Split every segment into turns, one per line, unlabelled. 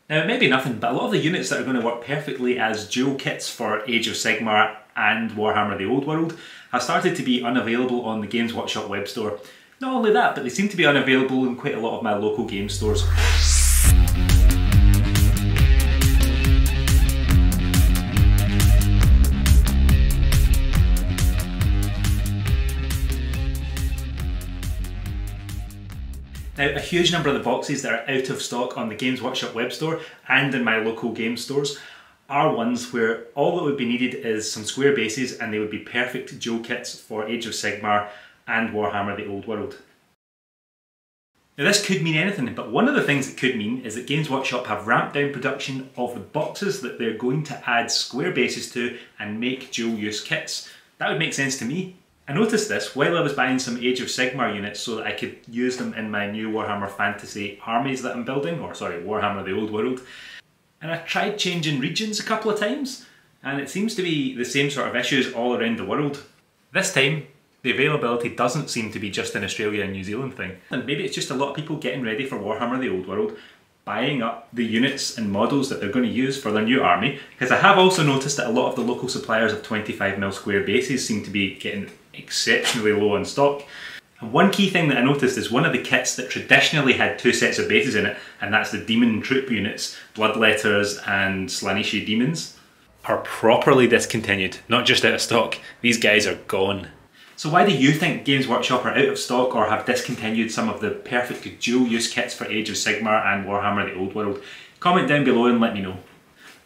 Now it may be nothing, but a lot of the units that are going to work perfectly as dual kits for Age of Sigmar and Warhammer the Old World have started to be unavailable on the Games Workshop web store. Not only that, but they seem to be unavailable in quite a lot of my local game stores. Now, a huge number of the boxes that are out of stock on the Games Workshop web store and in my local game stores are ones where all that would be needed is some square bases and they would be perfect dual kits for Age of Sigmar and Warhammer the Old World. Now this could mean anything, but one of the things it could mean is that Games Workshop have ramped down production of the boxes that they're going to add square bases to and make dual use kits. That would make sense to me. I noticed this while I was buying some Age of Sigmar units so that I could use them in my new Warhammer Fantasy armies that I'm building, or sorry, Warhammer the Old World. And I tried changing regions a couple of times, and it seems to be the same sort of issues all around the world. This time, the availability doesn't seem to be just an Australia and New Zealand thing. And maybe it's just a lot of people getting ready for Warhammer the Old World, buying up the units and models that they're going to use for their new army, because I have also noticed that a lot of the local suppliers of 25mm square bases seem to be getting exceptionally low on stock. And one key thing that I noticed is one of the kits that traditionally had two sets of bases in it, and that's the Demon Troop units, Bloodletters and Slaaneshi Demons, are properly discontinued, not just out of stock. These guys are gone. So why do you think Games Workshop are out of stock or have discontinued some of the perfect dual use kits for Age of Sigmar and Warhammer the Old World? Comment down below and let me know.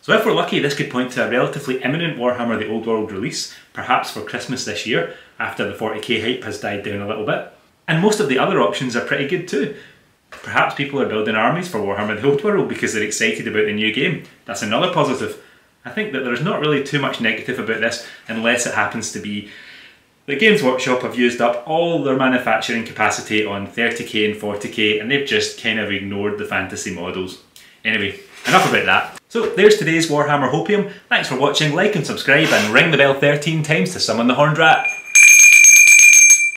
So if we're lucky, this could point to a relatively imminent Warhammer the Old World release, perhaps for Christmas this year, after the 40k hype has died down a little bit. And most of the other options are pretty good too. Perhaps people are building armies for Warhammer the Old World because they're excited about the new game. That's another positive. I think that there's not really too much negative about this unless it happens to be the Games Workshop have used up all their manufacturing capacity on 30k and 40k and they've just kind of ignored the fantasy models. Anyway, enough about that. So there's today's Warhammer Hopium. Thanks for watching, like and subscribe and ring the bell 13 times to summon the Horned Rat.